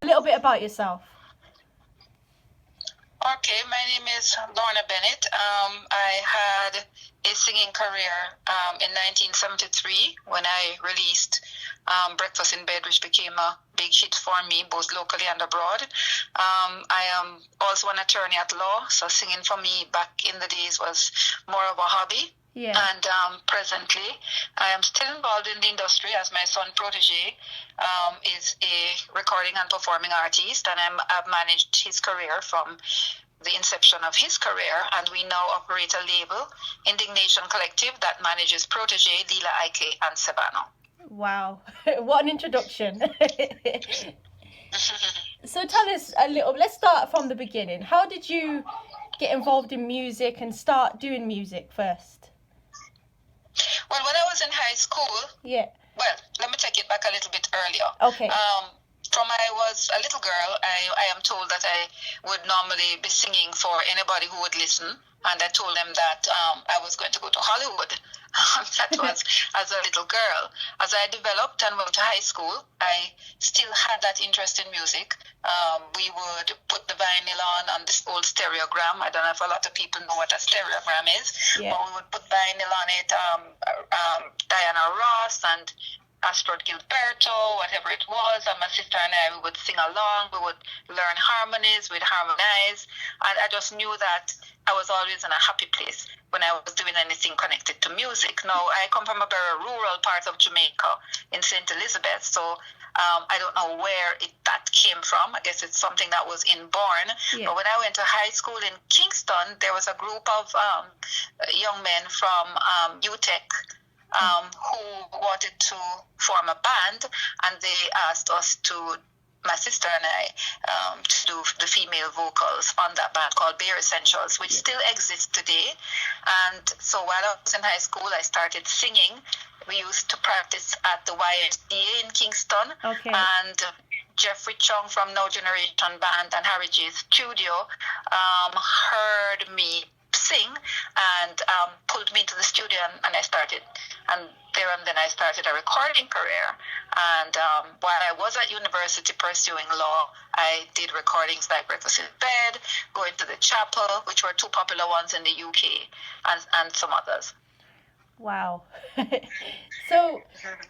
little bit about yourself. Okay, my name is Lorna BENNETT. I had a singing career in 1973 when I released Breakfast in Bed, which became a big hit for me, both locally and abroad. I am also an attorney at law, so singing for me back in the days was more of a hobby. Yeah. And presently, I am still involved in the industry as my son Protoje is a recording and performing artist, and I've managed his career from the inception of his career, and we now operate a label, Indignation Collective, that manages Protoje, Lila Ike, and Sebano. Wow, what an introduction. So tell us a little, let's start from the beginning. How did you get involved in music and start doing music first? Well, when I was in high school, well, let me take it back a little bit earlier. Okay. From I was a little girl, I am told that I would normally be singing for anybody who would listen. And I told them that I was going to go to Hollywood. That was as a little girl. As I developed and went to high school, I still had that interest in music. We would put the vinyl on this old stereogram. I don't know if a lot of people know what a stereogram is. Yeah. But we would put vinyl on it, Diana Ross and Astrid Gilberto, whatever it was, and my sister and I, we would sing along, we would learn harmonies, we'd harmonize, and I just knew that I was always in a happy place when I was doing anything connected to music. Now, I come from a very rural part of Jamaica in St. Elizabeth, so I don't know where that came from. I guess it's something that was inborn. Yeah. But when I went to high school in Kingston, there was a group of young men from UTech, who wanted to form a band, and they asked us my sister and I, to do the female vocals on that band called Bare Essentials, which still exists today. And so while I was in high school, I started singing. We used to practice at the YMCA in Kingston. Okay. And Jeffrey Chung from No Generation Band and Harry J's studio heard me sing and pulled me into the studio, and I started, and there and then I started a recording career. And while I was at university pursuing law, I did recordings like Breakfast in Bed, Going to the Chapel, which were two popular ones in the UK, and some others. Wow. So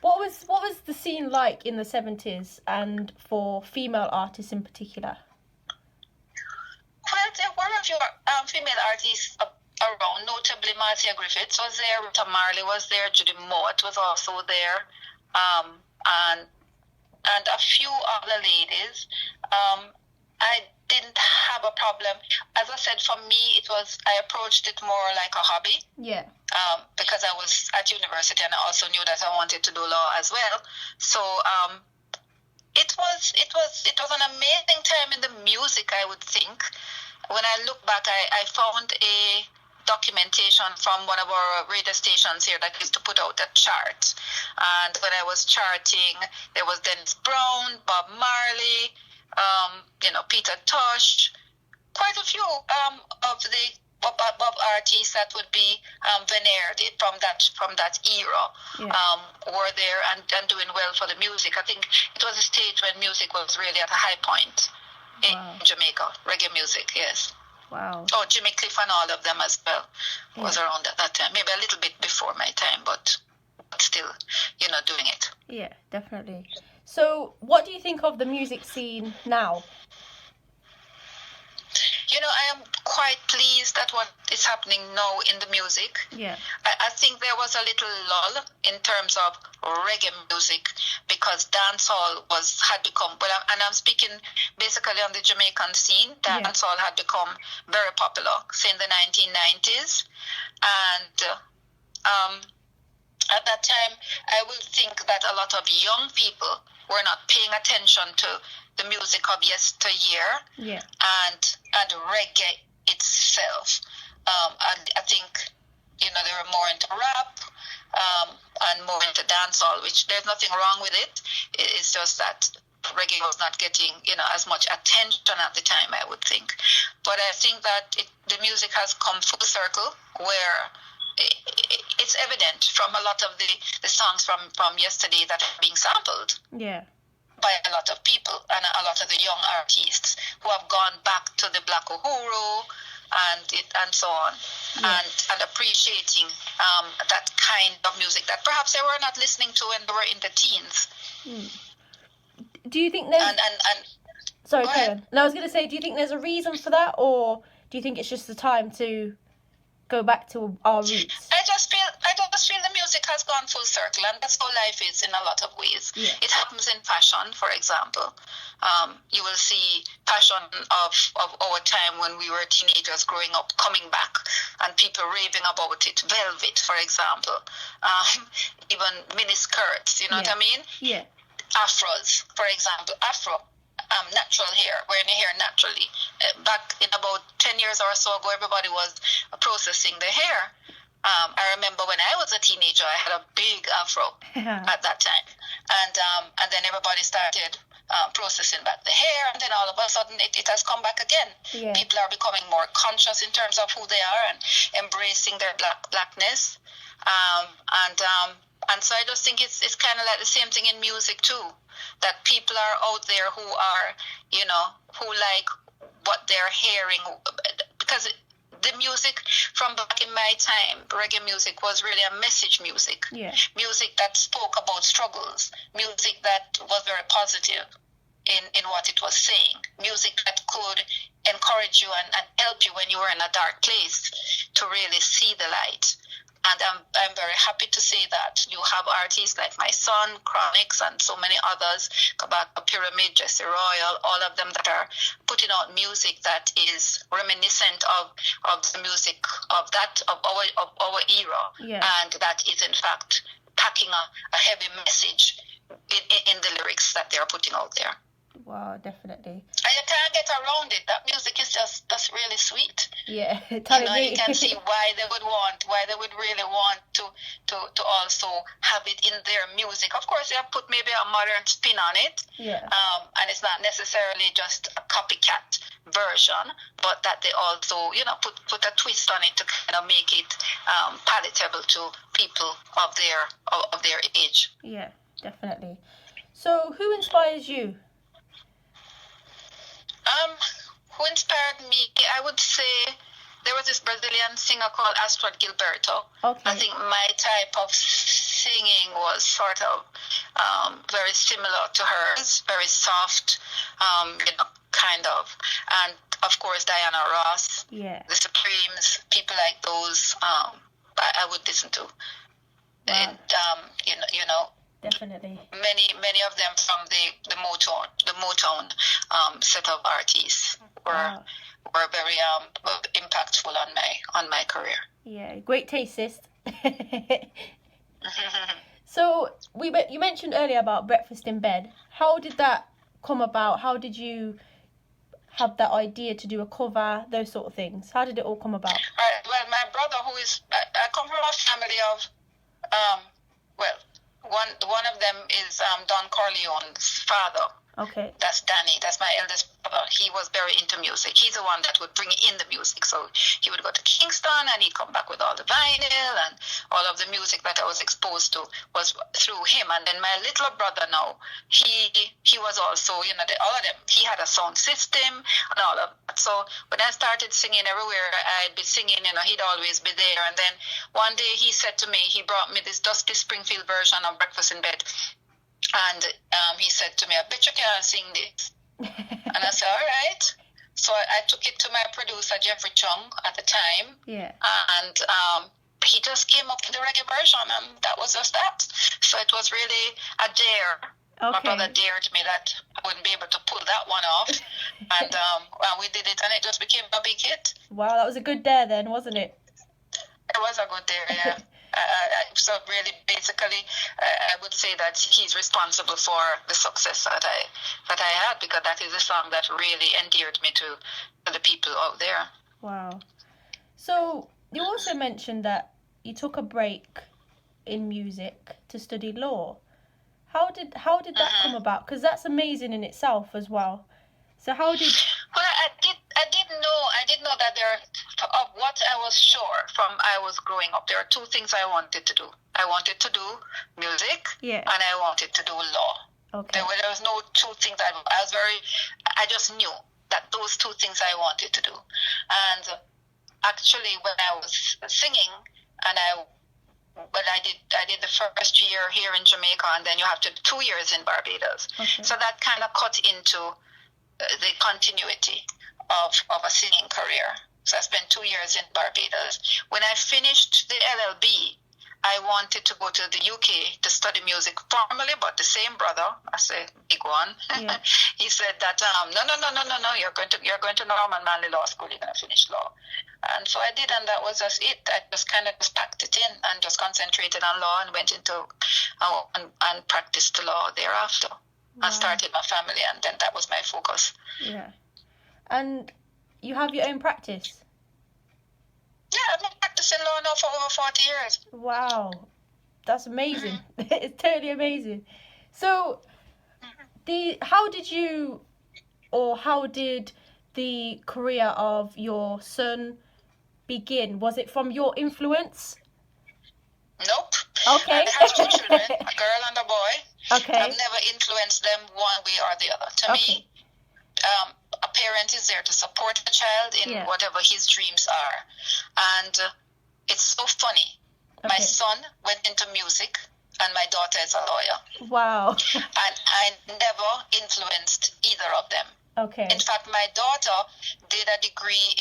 what was the scene like in the 70s and for female artists in particular? Well, there were a few female artists around, notably Marcia Griffiths was there, Rita Marley was there, Judy Mott was also there, and a few other ladies. I didn't have a problem. As I said, for me, I approached it more like a hobby. Yeah. Because I was at university and I also knew that I wanted to do law as well. So it was an amazing time in the music, I would think. When I look back, I found a documentation from one of our radio stations here that used to put out a chart. And when I was charting, there was Dennis Brown, Bob Marley, Peter Tosh, quite a few of the Bob artists that would be veneered from that era, were there and doing well for the music. I think it was a stage when music was really at a high point in Jamaica, reggae music, yes. Wow. Oh, Jimmy Cliff and all of them as well was around at that time. Maybe a little bit before my time, but still, doing it. Yeah, definitely. So what do you think of the music scene now? I am quite pleased at what is happening now in the music. Yeah. I think there was a little lull in terms of reggae music because dancehall had become, and I'm speaking basically on the Jamaican scene, dancehall had become very popular since the 1990s. And at that time, I would think that a lot of young people were not paying attention to the music of yesteryear and reggae itself. I think, they were more into rap and more into dancehall, which there's nothing wrong with it. It's just that reggae was not getting, as much attention at the time, I would think. But I think that the music has come full circle where it's evident from a lot of the songs from yesterday that are being sampled by a lot of people. a lot of the young artists who have gone back to the Black Uhuru and so on, and appreciating that kind of music that perhaps they were not listening to when they were in the teens. Do you think there's... And Sorry, Karen. No, I was going to say, do you think there's a reason for that, or do you think it's just the time to go back to our roots? I just feel the music has gone full circle, and that's how life is in a lot of ways. Yeah. It happens in fashion, for example. You will see fashion of our time when we were teenagers growing up coming back, and people raving about it. Velvet, for example. Even mini skirts, you know what I mean? Yeah. Afros, for example. Natural hair, wearing hair naturally. Back in about 10 years or so ago, everybody was processing the hair. I remember when I was a teenager, I had a big afro at that time. And then everybody started processing back the hair, and then all of a sudden it has come back again. Yeah. People are becoming more conscious in terms of who they are and embracing their blackness. And so I just think it's kind of like the same thing in music too, that people are out there who are, who like what they're hearing, because the music from back in my time, reggae music, was really a message music. Yeah. Music that spoke about struggles, music that was very positive in what it was saying, music that could encourage you and help you when you were in a dark place to really see the light. And I'm very happy to say that you have artists like my son, Chronix, and so many others, Kabaka Pyramid, Jesse Royal, all of them that are putting out music that is reminiscent of the music of our era, and that is in fact packing a heavy message in the lyrics that they're putting out there. Wow, definitely. And you can't get around it. That music is just really sweet. Yeah, you can see why they would really want to also have it in their music. Of course, they have put maybe a modern spin on it. Yeah. And it's not necessarily just a copycat version, but that they also, put a twist on it to kind of make it palatable to people of their age. Yeah, definitely. So, who inspires you? Who inspired me? I would say there was this Brazilian singer called Astrid Gilberto. Okay. I think my type of singing was sort of very similar to hers, very soft, kind of. And of course, Diana Ross, the Supremes, people like those. I would listen to. Wow. And definitely. Many of them from the Motown set of artists were very impactful on my career. Yeah, great taste, sis. So you mentioned earlier about Breakfast in Bed. How did that come about? How did you have that idea to do a cover, those sort of things? How did it all come about? Right. Well, my brother, I come from a family of one of them is Don Corleone's father. Okay. That's Danny. That's my eldest brother. He was very into music. He's the one that would bring in the music. So he would go to Kingston and he'd come back with all the vinyl, and all of the music that I was exposed to was through him. And then my little brother now, he was also, all of them, he had a sound system and all of that. So when I started singing everywhere, I'd be singing, he'd always be there. And then one day he said to me, he brought me this Dusty Springfield version of Breakfast in Bed. And he said to me, I bet you can't sing this. And I said, all right. So I took it to my producer, Jeffrey Chung, at the time. Yeah. And he just came up with the reggae version, and that was just that. So it was really a dare. Okay. My brother dared me that I wouldn't be able to pull that one off. And we did it, and it just became a big hit. Wow, that was a good dare then, wasn't it? It was a good dare, yeah. So really, basically, I would say that he's responsible for the success that I had, because that is a song that really endeared me to the people out there. Wow. So you also mentioned that you took a break in music to study law. How did that come about? Because that's amazing in itself as well. So how did? Well, I did know that of what I was sure from I was growing up, there are two things I wanted to do. I wanted to do music, and I wanted to do law. Okay. There was no two things. I just knew that those two things I wanted to do. And actually, when I was singing, but I did the first year here in Jamaica, and then you have to do 2 years in Barbados. Okay. So that kind of cut into the continuity of a singing career. So I spent 2 years in Barbados. When I finished the LLB, I wanted to go to the UK to study music formally, but the same brother, I say big one, Yeah. he said that no, you're going to Norman Manley Law School, you're going to finish law. And so I did, and that was just it. I just kind of just packed it in and just concentrated on law and went into and practiced law thereafter. Wow. And started my family, and then that was my focus. Yeah. And you have your own practice? Yeah, I've been practicing law now for over 40 years. Wow. That's amazing. It's totally amazing. So, how did the career of your son begin? Was it from your influence? Nope. Okay. I have 2 children, a girl and a boy. Okay. I've never influenced them one way or the other. To me, a parent is there to support a child in whatever his dreams are. And it's so funny. Okay. My son went into music, and my daughter is a lawyer. Wow. And I never influenced either of them. Okay. In fact, my daughter did a degree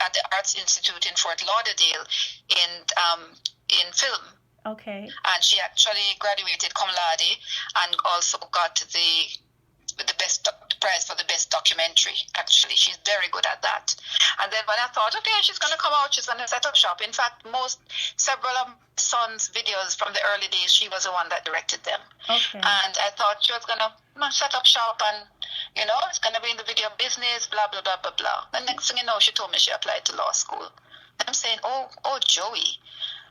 at the Arts Institute in Fort Lauderdale in film. Okay. And she actually graduated cum laude and also got the prize for the best documentary. Actually, she's very good at that. And then when I thought, okay, she's going to come out, she's going to set up shop. In fact, several of my son's videos from the early days, she was the one that directed them. Okay. And I thought she was going to set up shop and, it's going to be in the video business, blah, blah, blah, blah, blah. The next thing you know, she told me she applied to law school. I'm saying, oh, Joey,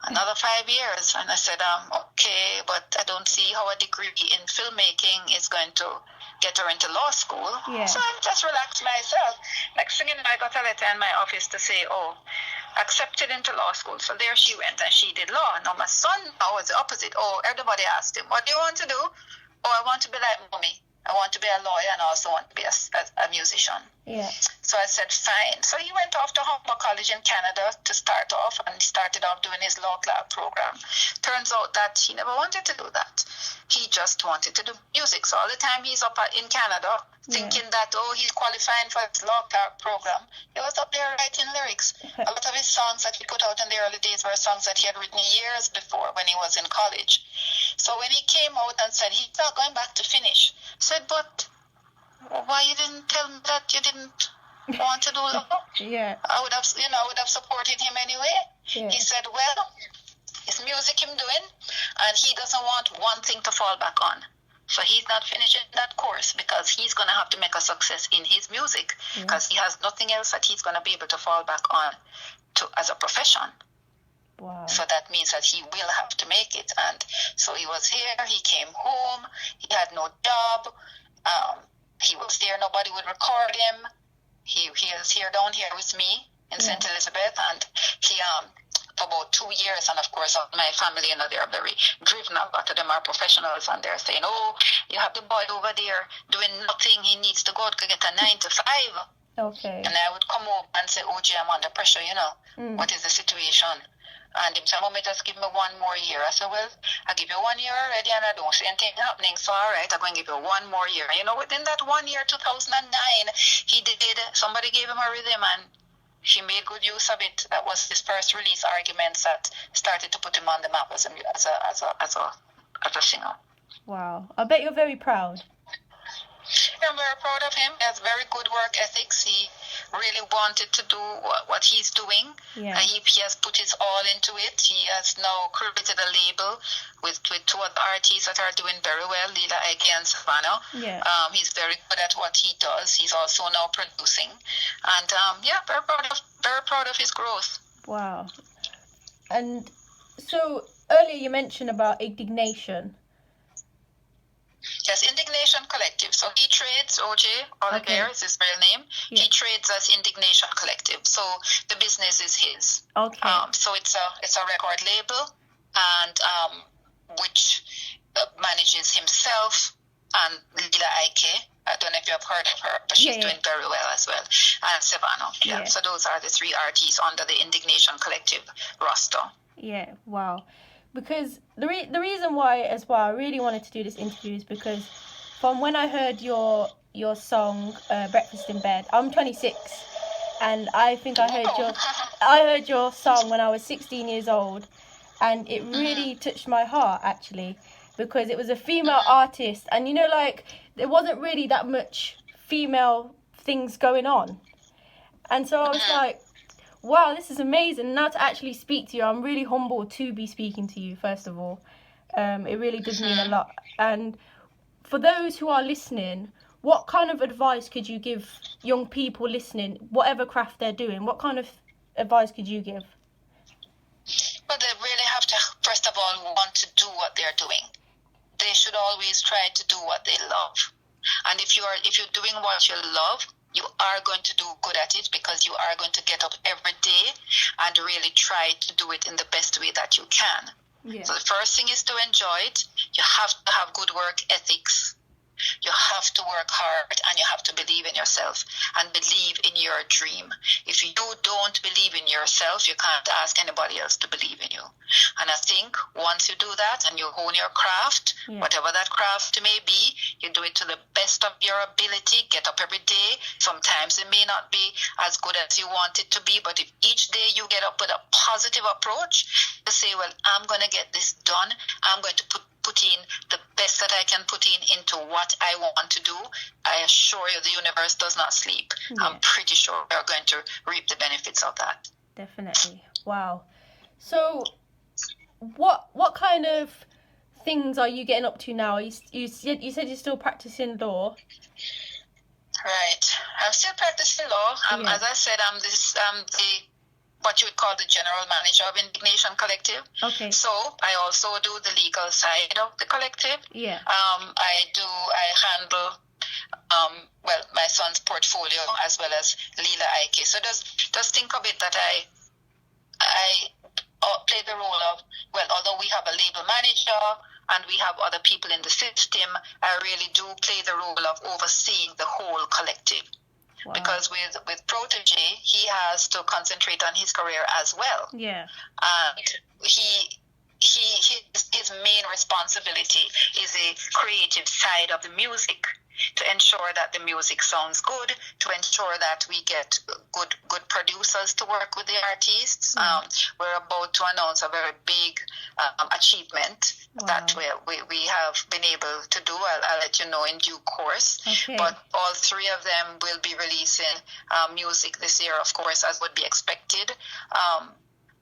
another 5 years. And I said, okay, but I don't see how a degree in filmmaking is going to get her into law school. Yeah. So I just relaxed myself. Next thing you know, I got a letter in my office to say, accepted into law school. So there she went, and she did law. Now my son was the opposite. Everybody asked him, what do you want to do? I want to be like mommy. I want to be a lawyer and also want to be a musician. Yeah. So I said, fine. So he went off to Humber College in Canada to start off, and he started off doing his law club program. Turns out that he never wanted to do that. He just wanted to do music. So all the time he's up in Canada thinking that, he's qualifying for his law club program. He was up there writing lyrics. A lot of his songs that he put out in the early days were songs that he had written years before when he was in college. So when he came out and said he's not going back to finish, I said, but why you didn't tell me that you didn't want to do law? Yeah. I would have supported him anyway. Yeah. He said, well, it's music him doing, and he doesn't want one thing to fall back on. So he's not finishing that course because he's going to have to make a success in his music because he has nothing else that he's going to be able to fall back on as a profession. Wow. So that means that he will have to make it. And so he was here, he came home, he had no job, he was there, nobody would record him. He was here down here with me in St. Elizabeth, and he for about 2 years, and of course my family, they're very driven. A lot of them are professionals, and they're saying, you have the boy over there doing nothing, he needs to go to get a 9 to 5. Okay. And I would come over and say, OJ, I'm under pressure, what is the situation? And him said, Mommy, just give me 1 more year. I said, well, I give you 1 year already and I don't see anything happening. So, all right, I'm going to give you 1 more year. Within that 1 year, 2009, somebody gave him a rhythm and he made good use of it. That was his first release, Arguments, that started to put him on the map as a singer. Wow. I bet you're very proud. I'm very proud of him. He has very good work ethics. He really wanted to do what he's doing. Yeah. He has put his all into it. He has now created a label with 2 other artists that are doing very well, Lila Eke and Savannah. Yeah. He's very good at what he does. He's also now producing. And very proud of his growth. Wow. And so earlier you mentioned about Indignation. Yes, Indignation Collective. So he trades, OJ Oliver is his real name. Yeah. He trades as Indignation Collective. So the business is his. Okay. So it's a record label, and which manages himself, and Lila Ike. I don't know if you have heard of her, but she's doing very well as well. And Savannah. Yeah. So those are the 3 artists under the Indignation Collective roster. Yeah, wow. Because the reason why as well I really wanted to do this interview is because from when I heard your song Breakfast in Bed, I'm 26, and I think I heard your song when I was 16 years old, and it really touched my heart actually, because it was a female artist, and you know, like, there wasn't really that much female things going on, and so I was like, wow, this is amazing. Now to actually speak to you, I'm really humbled to be speaking to you, first of all. It really does mean a lot. And for those who are listening, what kind of advice could you give young people listening, whatever craft they're doing? What kind of advice could you give? Well, they really have to, first of all, want to do what they're doing. They should always try to do what they love. And if you're doing what you love, you are going to do good at it, because you are going to get up every day and really try to do it in the best way that you can. Yeah. So the first thing is to enjoy it. You have to have good work ethics. You have to work hard, and you have to believe in yourself and believe in your dream. If you don't believe in yourself, you can't ask anybody else to believe in you. And I think once you do that and you hone your craft, whatever that craft may be, you do it to the best of your ability, get up every day. Sometimes it may not be as good as you want it to be, but if each day you get up with a positive approach, to say, well, I'm going to get this done, I'm going to put in the best that I can put into what I want to do, I assure you the universe does not sleep. Yeah. I'm pretty sure we're going to reap the benefits of that. Definitely. Wow. So what kind of things are you getting up to now? You said you're still practicing law. Right. I'm still practicing law. As I said, I'm the what you would call the general manager of Indignation Collective. Okay. So I also do the legal side of the collective. Yeah. I handle my son's portfolio as well as Lila Ike. So just think of it that I play the role of, although we have a label manager and we have other people in the system, I really do play the role of overseeing the whole collective. Wow. Because with Protoje, he has to concentrate on his career as well. Yeah. And his main responsibility is the creative side of the music, to ensure that the music sounds good, to ensure that we get good producers to work with the artists. We're about to announce a very big achievement that we have been able to do. I'll let you know in due course. Okay. But all 3 of them will be releasing music this year, of course, as would be expected.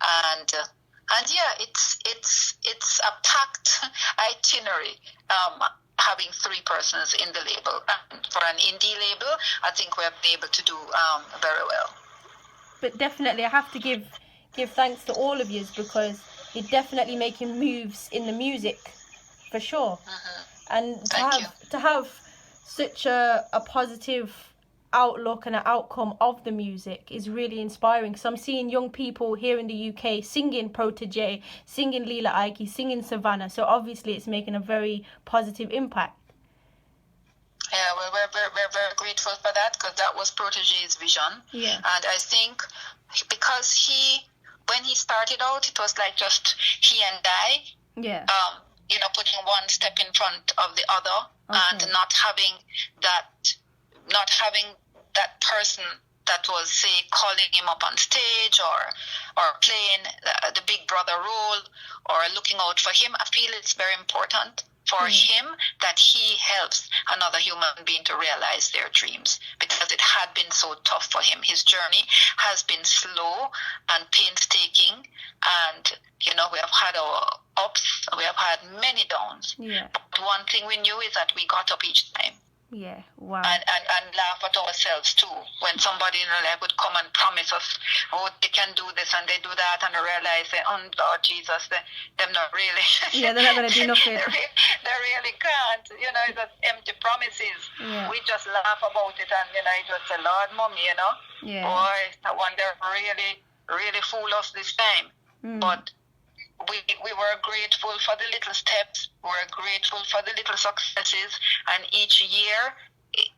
And yeah, it's a packed itinerary. Having 3 persons in the label. And for an indie label, I think we're able to do very well. But definitely, I have to give thanks to all of you, because you're definitely making moves in the music, for sure. And to have such a positive outlook and an outcome of the music is really inspiring, because I'm seeing young people here in the UK singing Protoje, singing Lila Ike, singing Savannah, so obviously it's making a very positive impact. Yeah, well, we're very grateful for that, because that was Protoje's vision. Yeah. And I think because when he started out, it was like just he and I. Yeah. Putting one step in front of the other, and not having that person that was, say, calling him up on stage or playing the big brother role or looking out for him. I feel it's very important for him that he helps another human being to realize their dreams, because it had been so tough for him. His journey has been slow and painstaking, and we have had our ups, we have had many downs. Yeah. But one thing we knew is that we got up each time. Yeah, wow. And laugh at ourselves too. When somebody in our life would come and promise us, they can do this and they do that, and I realize, Lord Jesus, they're not really. Yeah, they're not going to do nothing. They really can't. It's just empty promises. Yeah. We just laugh about it, and you just say, Lord, Mommy, Yeah. Boy, I wonder really, really fool us this time. But we were grateful for the little steps. We were grateful for the little successes. And each year,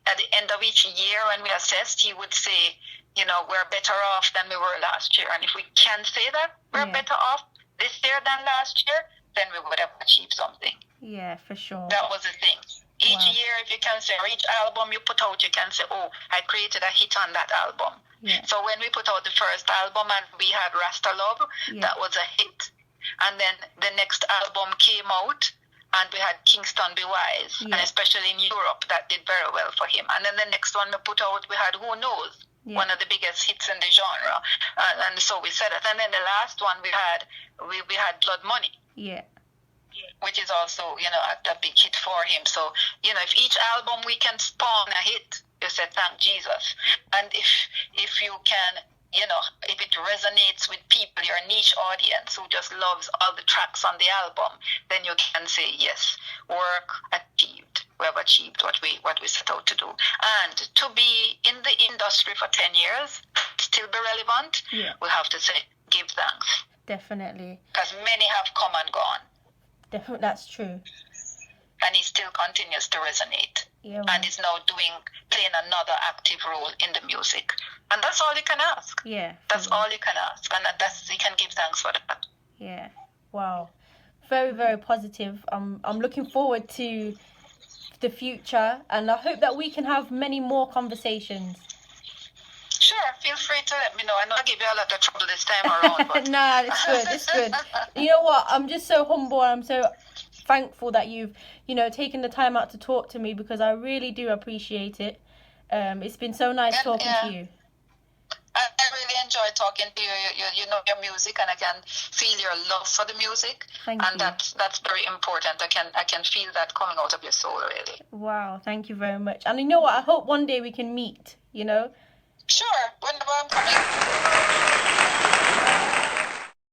at the end of each year, when we assessed, he would say, you know, we're better off than we were last year. And if we can say that we're better off this year than last year, then we would have achieved something. Yeah, for sure. That was the thing. Each year, if you can say, or each album you put out, you can say, oh, I created a hit on that album. Yeah. So when we put out the first album and we had Rasta Love, that was a hit. And then the next album came out and we had Kingston Be Wise. And especially in Europe, that did very well for him. And then the next one we put out, we had Who Knows, one of the biggest hits in the genre. And so we said it. And then the last one we had Blood Money. Yeah. Which is also, you know, a big hit for him. So, you know, if each album we can spawn a hit, you say, thank Jesus. And if you can, you know, if it resonates with people, your niche audience who just loves all the tracks on the album, then you can say, yes, work achieved. We have achieved what we set out to do. And to be in the industry for 10 years, still be relevant, we have to say, give thanks. Definitely. Because many have come and gone. Definitely, that's true. And he still continues to resonate. Yeah, and is now playing another active role in the music. And that's all you can ask. Yeah. That's all you can ask. And you can give thanks for that. Yeah. Wow. Very, very positive. I'm looking forward to the future, and I hope that we can have many more conversations. Sure, feel free to let me know. I know I gave you a lot of trouble this time around. But... Nah, it's good. It's good. You know what? I'm just so humble. I'm so thankful that you've, you know, taken the time out to talk to me, because I really do appreciate it. It's been so nice talking to you. I really enjoy talking to you. You know your music, and I can feel your love for the music. Thank you. And that's very important. I can feel that coming out of your soul, really. Wow, thank you very much. And you know what? I hope one day we can meet, you know? Sure, whenever I'm coming.